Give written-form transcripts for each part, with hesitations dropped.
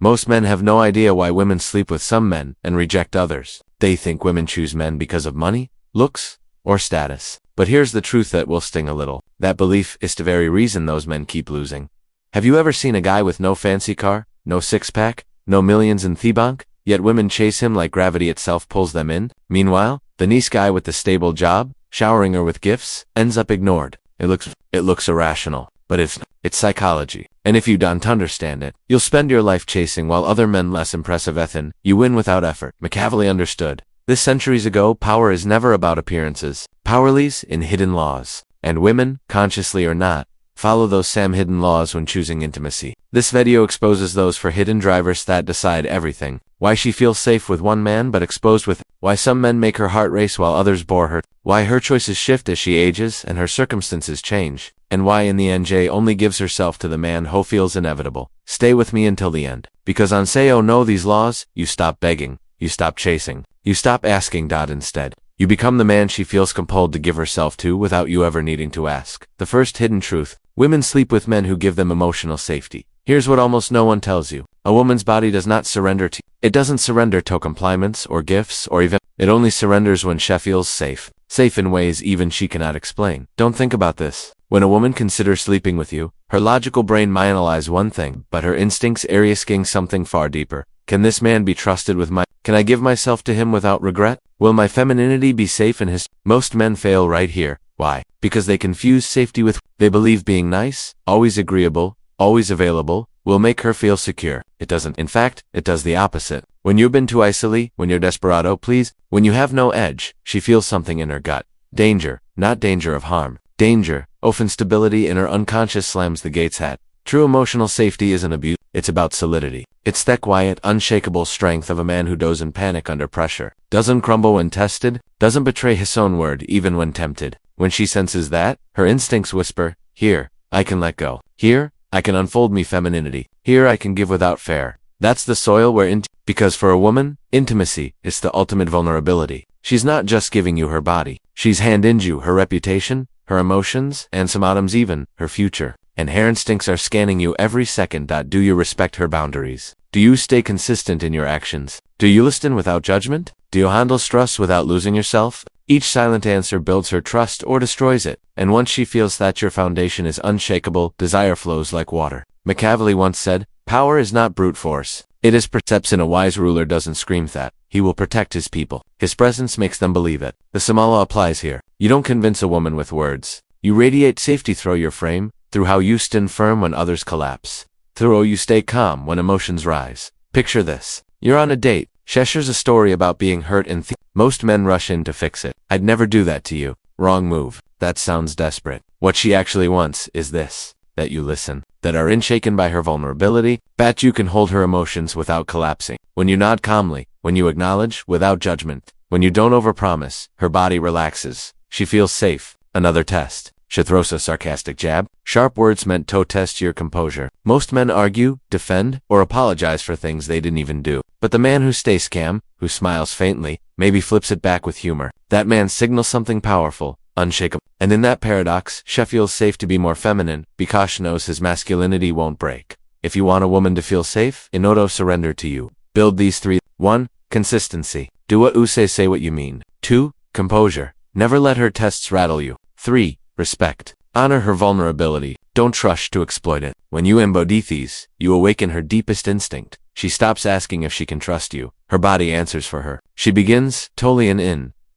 Most men have no idea why women sleep with some men and reject others. They think women choose men because of money, looks, or status. But here's the truth that will sting a little. That belief is the very reason those men keep losing. Have you ever seen a guy with no fancy car, no six-pack, no millions in the bank, yet women chase him like gravity itself pulls them in? Meanwhile, the nice guy with the stable job, showering her with gifts, ends up ignored. It looks irrational, but it's psychology. And if you don't understand it, you'll spend your life chasing while other men less impressive Ethan. You win without effort. Machiavelli understood. This centuries ago, power is never about appearances. Power lies in hidden laws. And women, consciously or not, follow those same hidden laws when choosing intimacy. This video exposes those for hidden drivers that decide everything. Why she feels safe with one man but exposed with why some men make her heart race while others bore her. Why her choices shift as she ages and her circumstances change. And why in the end Jay only gives herself to the man who feels inevitable. Stay with me until the end. Because on say oh no these laws, you stop begging. You stop chasing. You stop asking. Instead, you become the man she feels compelled to give herself to without you ever needing to ask. The first hidden truth. Women sleep with men who give them emotional safety. Here's what almost no one tells you. A woman's body does not surrender to you. It doesn't surrender to compliments or gifts or even. It only surrenders when she feels safe. Safe in ways even she cannot explain. Don't think about this. When a woman considers sleeping with you, her logical brain might analyze one thing, but her instincts are asking something far deeper. Can this man be trusted with my? Can I give myself to him without regret? Will my femininity be safe in his? Most men fail right here. Why? Because they confuse safety with. They believe being nice, always agreeable, always available, will make her feel secure. It doesn't. In fact, it does the opposite. When you've been too isolated, when you're desperado, please, when you have no edge, she feels something in her gut. Danger, not danger of harm. Danger, often stability in her unconscious slams the gates at. True emotional safety isn't abuse, it's about solidity. It's that quiet, unshakable strength of a man who doesn't panic under pressure, doesn't crumble when tested, doesn't betray his own word even when tempted. When she senses that, her instincts whisper, here, I can let go. Here, I can unfold me femininity. Here I can give without fear. That's the soil where because for a woman, intimacy is the ultimate vulnerability. She's not just giving you her body. She's handing you her reputation, her emotions, and sometimes even her future. And her instincts are scanning you every second. Do you respect her boundaries? Do you stay consistent in your actions? Do you listen without judgment? Do you handle stress without losing yourself? Each silent answer builds her trust or destroys it. And once she feels that your foundation is unshakable, desire flows like water. Machiavelli once said, power is not brute force. It is perception. A wise ruler doesn't scream that. He will protect his people. His presence makes them believe it. The Samala applies here. You don't convince a woman with words. You radiate safety through your frame, through how you stand firm when others collapse, through how you stay calm when emotions rise. Picture this. You're on a date. She shares a story about being hurt and most men rush in to fix it. I'd never do that to you. Wrong move. That sounds desperate. What she actually wants is this. That you listen. That are unshaken by her vulnerability. That you can hold her emotions without collapsing. When you nod calmly. When you acknowledge without judgment. When you don't overpromise. Her body relaxes. She feels safe. Another test. She throws a sarcastic jab. Sharp words meant to test your composure. Most men argue, defend, or apologize for things they didn't even do. But the man who stays calm, who smiles faintly, maybe flips it back with humor. That man signals something powerful, unshakable. And in that paradox, she feels safe to be more feminine, because she knows his masculinity won't break. If you want a woman to feel safe, inoto surrender to you. Build these three. 1. Consistency. Do what you say what you mean. 2. Composure. Never let her tests rattle you. 3. Respect. Honor her vulnerability. Don't rush to exploit it. When you embody these, you awaken her deepest instinct. She stops asking if she can trust you. Her body answers for her. She begins, totally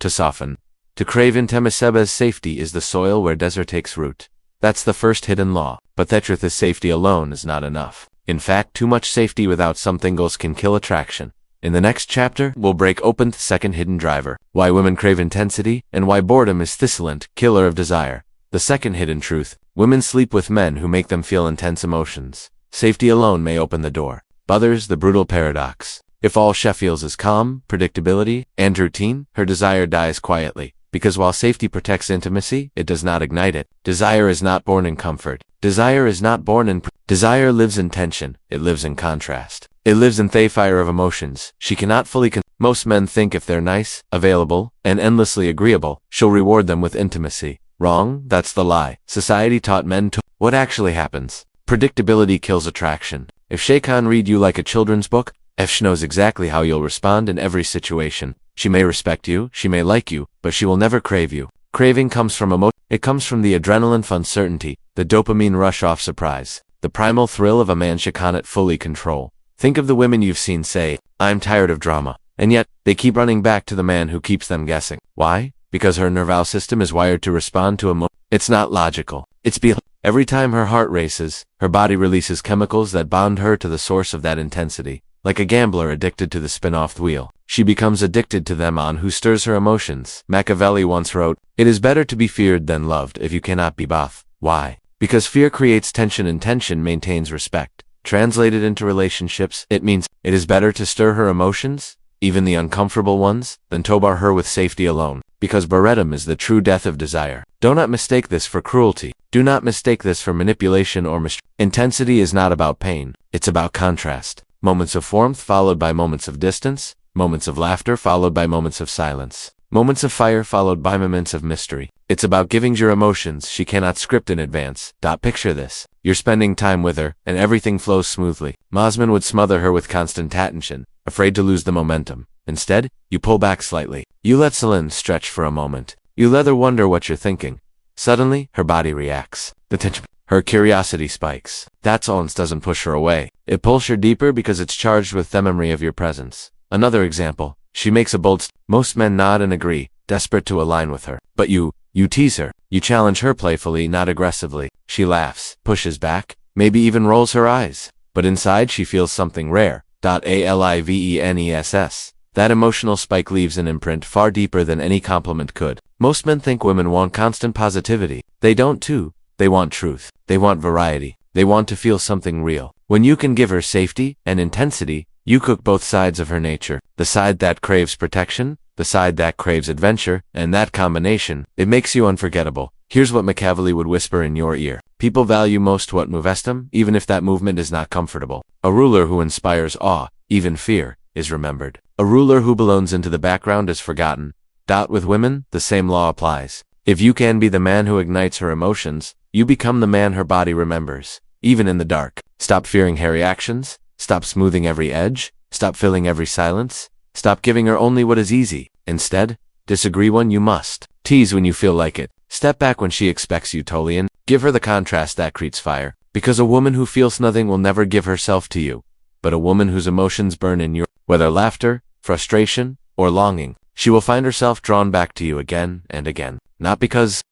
to soften. To crave intimacy's safety is the soil where desert takes root. That's the first hidden law. But that truth is safety alone is not enough. In fact, too much safety without something else can kill attraction. In the next chapter, we'll break open the second hidden driver. Why women crave intensity, and why boredom is the silent killer of desire. The second hidden truth. Women sleep with men who make them feel intense emotions. Safety alone may open the door. But there's the brutal paradox. If all she feels is calm, predictability, and routine, her desire dies quietly. Because while safety protects intimacy, it does not ignite it. Desire is not born in comfort. Desire is not born in. Desire lives in tension. It lives in contrast. It lives in the fire of emotions. She cannot fully. Most men think if they're nice, available, and endlessly agreeable, she'll reward them with intimacy. Wrong, that's the lie. Society taught men to. What actually happens? Predictability kills attraction. If she can't read you like a children's book, if she knows exactly how you'll respond in every situation. She may respect you, she may like you, but she will never crave you. Craving comes from emotion. It comes from the adrenaline fun certainty, the dopamine rush off surprise, the primal thrill of a man she cannot fully control. Think of the women you've seen say, "I'm tired of drama," and yet, they keep running back to the man who keeps them guessing. Why? Because her nervous system is wired to respond to emotion. It's not logical. It's every time her heart races, her body releases chemicals that bond her to the source of that intensity. Like a gambler addicted to the spin-off wheel, she becomes addicted to the man who stirs her emotions. Machiavelli once wrote, "It is better to be feared than loved if you cannot be both." Why? Because fear creates tension and tension maintains respect. Translated into relationships, it means, it is better to stir her emotions, even the uncomfortable ones, than to bar her with safety alone. Because boredom is the true death of desire. Do not mistake this for cruelty. Do not mistake this for manipulation or Intensity is not about pain, it's about contrast. Moments of warmth followed by moments of distance, moments of laughter followed by moments of silence, moments of fire followed by moments of mystery. It's about giving your emotions she cannot script in advance. Picture this. You're spending time with her, and everything flows smoothly. Mosman would smother her with constant attention, afraid to lose the momentum. Instead, you pull back slightly. You let Celine stretch for a moment. You let her wonder what you're thinking. Suddenly, her body reacts. The tension. Her curiosity spikes. That silence doesn't push her away. It pulls her deeper because it's charged with the memory of your presence. Another example. She makes a bold Most men nod and agree, desperate to align with her. But you tease her. You challenge her playfully, not aggressively. She laughs, pushes back, maybe even rolls her eyes. But inside she feels something rare. Aliveness. That emotional spike leaves an imprint far deeper than any compliment could. Most men think women want constant positivity. They don't too. They want truth. They want variety. They want to feel something real. When you can give her safety and intensity, you cook both sides of her nature. The side that craves protection, the side that craves adventure, and that combination, it makes you unforgettable. Here's what Machiavelli would whisper in your ear. People value most what moves them, even if that movement is not comfortable. A ruler who inspires awe, even fear, is remembered. A ruler who belongs into the background is forgotten. With women, the same law applies. If you can be the man who ignites her emotions, you become the man her body remembers, even in the dark. Stop fearing her reactions. Stop smoothing every edge. Stop filling every silence. Stop giving her only what is easy. Instead, disagree when you must. Tease when you feel like it. Step back when she expects you totally and give her the contrast that creates fire. Because a woman who feels nothing will never give herself to you. But a woman whose emotions burn in your, whether laughter, frustration, or longing, she will find herself drawn back to you again and again. Not because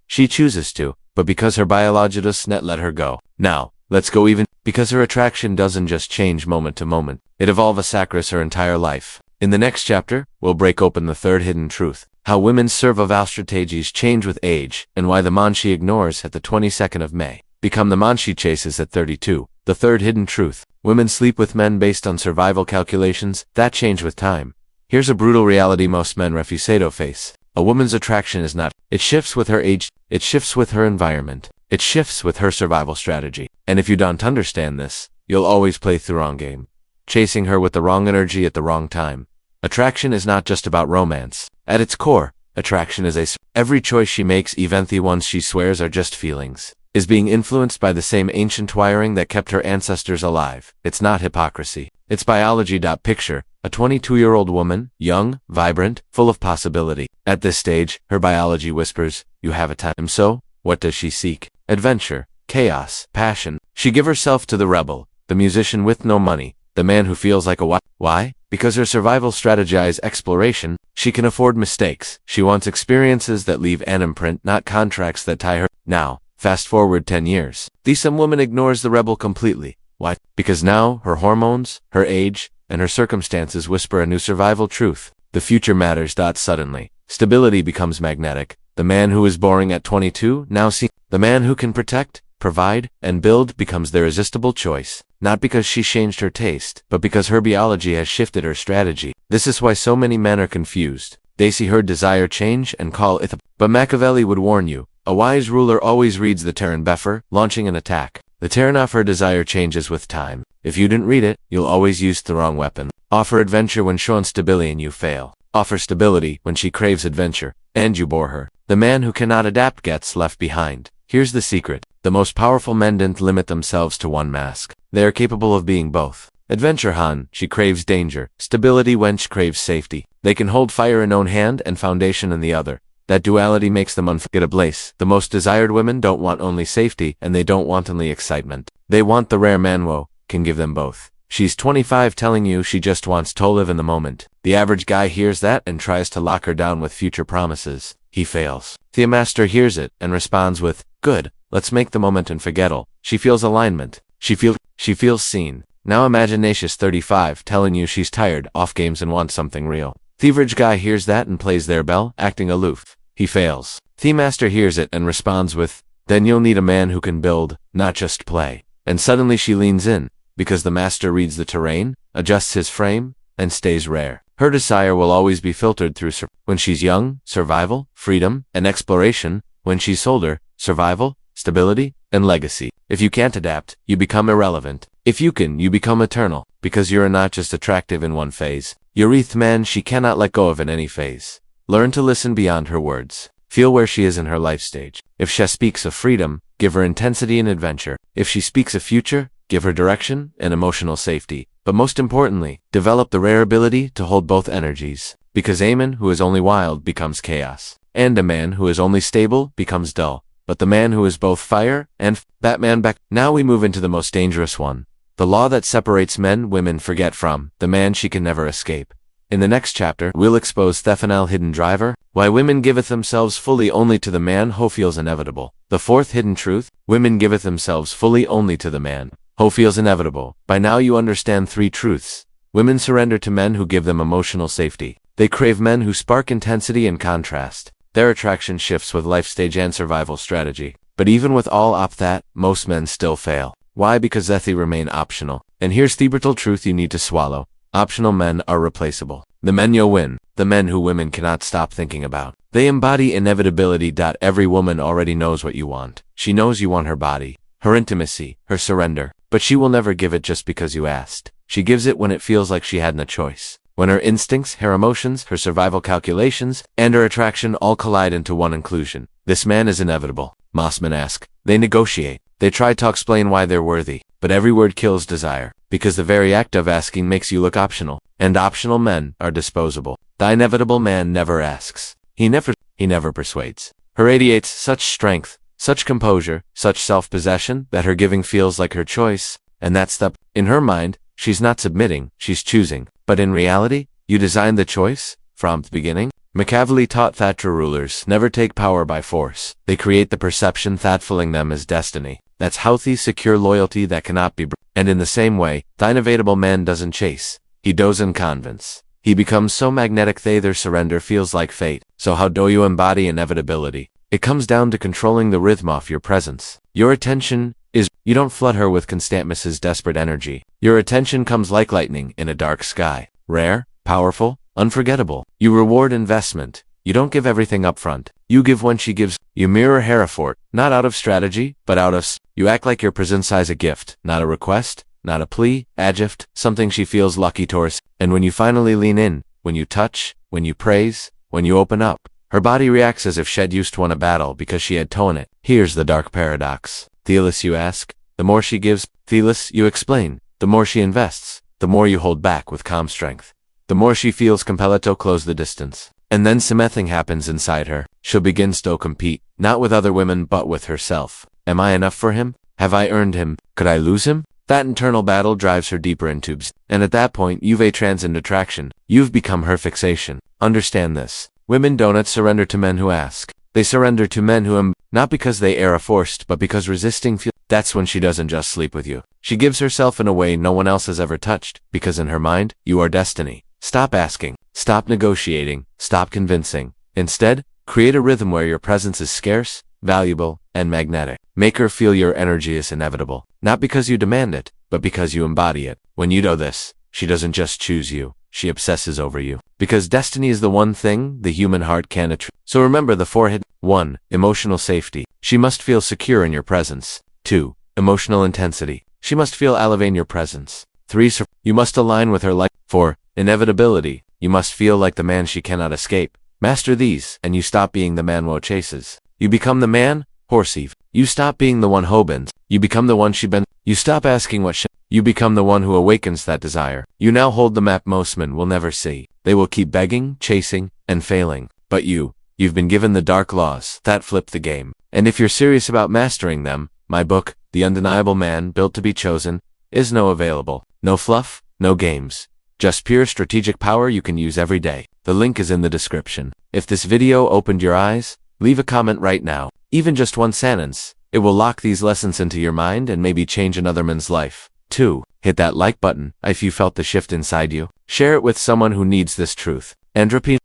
she chooses to, but because her biology does not let her go. Now, let's go even, because her attraction doesn't just change moment to moment, it evolves across her entire life. In the next chapter, we'll break open the third hidden truth, how women's survival strategies change with age, and why the man she ignores at the 22nd of May become the man she chases at 32. The third hidden truth, women sleep with men based on survival calculations that change with time. Here's a brutal reality most men refuse to face. A woman's attraction is not, it shifts with her age, it shifts with her environment, it shifts with her survival strategy. And if you don't understand this, you'll always play the wrong game, chasing her with the wrong energy at the wrong time. Attraction is not just about romance. At its core, attraction is every choice she makes, even the ones she swears are just feelings, is being influenced by the same ancient wiring that kept her ancestors alive. It's not hypocrisy. It's biology. Picture a 22-year-old woman, young, vibrant, full of possibility. At this stage, her biology whispers, "You have a time." So, what does she seek? Adventure, chaos, passion. She gives herself to the rebel, the musician with no money, the man who feels like a what? Why? Because her survival strategizes exploration. She can afford mistakes. She wants experiences that leave an imprint, not contracts that tie her. Now, fast forward 10 years. Some woman ignores the rebel completely. Why? Because now, her hormones, her age, and her circumstances whisper a new survival truth. The future matters. Suddenly, stability becomes magnetic. The man who is boring at 22 now sees the man who can protect, provide, and build becomes the irresistible choice. Not because she changed her taste, but because her biology has shifted her strategy. This is why so many men are confused. They see her desire change and call it. But Machiavelli would warn you, a wise ruler always reads the Terran before launching an attack. The Terran of her desire changes with time. If you didn't read it, you'll always use the wrong weapon. Offer adventure when shown stability and you fail. Offer stability when she craves adventure, and you bore her. The man who cannot adapt gets left behind. Here's the secret. The most powerful men didn't limit themselves to one mask. They are capable of being both. Adventure Han, she craves danger. Stability Wench craves safety. They can hold fire in one hand and foundation in the other. That duality makes them unforgettable. The most desired women don't want only safety, and they don't want only excitement. They want the rare man who can give them both. She's 25 telling you she just wants to live in the moment. The average guy hears that and tries to lock her down with future promises. He fails. The master hears it and responds with, good, let's make the moment unforgettable. She feels alignment. She feels seen. Now Imaginatious 35 telling you she's tired, off games and wants something real. The average guy hears that and plays their bell, acting aloof. He fails. The master hears it and responds with, then you'll need a man who can build, not just play. And suddenly she leans in, because the master reads the terrain, adjusts his frame, and stays rare. Her desire will always be filtered through when she's young, survival, freedom, and exploration. When she's older, survival, stability, and legacy. If you can't adapt, you become irrelevant. If you can, you become eternal, because you're not just attractive in one phase. You're the man she cannot let go of in any phase. Learn to listen beyond her words. Feel where she is in her life stage. If she speaks of freedom, give her intensity and adventure. If she speaks of future, give her direction and emotional safety. But most importantly, develop the rare ability to hold both energies. Because a man who is only wild becomes chaos. And a man who is only stable becomes dull. But the man who is both fire and Batman back. Now we move into the most dangerous one. The law that separates men women forget from, the man she can never escape. In the next chapter, we'll expose Thephanel hidden driver, why women giveth themselves fully only to the man who feels inevitable. The fourth hidden truth, women giveth themselves fully only to the man who feels inevitable. By now you understand three truths. Women surrender to men who give them emotional safety. They crave men who spark intensity and contrast. Their attraction shifts with life stage and survival strategy. But even with all that, most men still fail. Why? Because they remain optional. And here's the brutal truth you need to swallow. Optional men are replaceable. The men you'll win, the men who women cannot stop thinking about. They embody inevitability. Every woman already knows what you want. She knows you want her body, her intimacy, her surrender. But she will never give it just because you asked. She gives it when it feels like she hadn't a choice. When her instincts, her emotions, her survival calculations, and her attraction all collide into one conclusion. This man is inevitable. Mossmen ask. They negotiate. They try to explain why they're worthy. But every word kills desire. Because the very act of asking makes you look optional. And optional men are disposable. The inevitable man never asks. He never persuades. Her radiates such strength, such composure, such self-possession that her giving feels like her choice. And that's in her mind, she's not submitting, she's choosing. But in reality, you designed the choice from the beginning. Machiavelli taught that true rulers never take power by force. They create the perception that filling them is destiny. That's healthy, secure loyalty that cannot be And in the same way, the inevitable man doesn't chase. He does and convince. He becomes so magnetic their surrender feels like fate. So how do you embody inevitability? It comes down to controlling the rhythm of your presence. Your attention is, you don't flood her with constant Mrs. Desperate energy. Your attention comes like lightning in a dark sky. Rare, powerful, unforgettable. You reward investment. You don't give everything up front. You give when she gives. You mirror Hereford, not out of strategy, but out of You act like your presence is a gift, not a request, not a plea, adgift, something she feels lucky towards. And when you finally lean in, when you touch, when you praise, when you open up, her body reacts as if she'd used to won a battle because she had toe in it. Here's the dark paradox. Thelis, you ask. The more she gives, Thelis, you explain. The more she invests, the more you hold back with calm strength. The more she feels compelled to close the distance. And then something happens inside her. She'll begin to compete, not with other women but with herself. Am I enough for him? Have I earned him? Could I lose him? That internal battle drives her deeper in tubes. And at that point, you've transcended attraction. You've become her fixation. Understand this. Women don't surrender to men who ask. They surrender to men who not because they are forced, but because resisting feels. That's when she doesn't just sleep with you. She gives herself in a way no one else has ever touched, because in her mind, you are destiny. Stop asking. Stop negotiating. Stop convincing. Instead, create a rhythm where your presence is scarce, valuable, and magnetic. Make her feel your energy is inevitable. Not because you demand it, but because you embody it. When you do this, she doesn't just choose you. She obsesses over you. Because destiny is the one thing the human heart can attribute. So remember the forehead. 1. Emotional safety. She must feel secure in your presence. 2. Emotional intensity. She must feel elevated in your presence. 3. You must align with her like. 4. Inevitability. You must feel like the man she cannot escape. Master these, and you stop being the man Wo chases. You become the man, Horseve. You stop being the one Hobins. You become the one she been. You stop asking what she. You become the one who awakens that desire. You now hold the map most men will never see. They will keep begging, chasing, and failing. But you've been given the dark laws that flip the game. And if you're serious about mastering them, my book, The Undeniable Man Built to be Chosen, is now available. No fluff, no games. Just pure strategic power you can use every day. The link is in the description. If this video opened your eyes, leave a comment right now. Even just one sentence. It will lock these lessons into your mind and maybe change another man's life. 2. Hit that like button if you felt the shift inside you. Share it with someone who needs this truth. And repeat.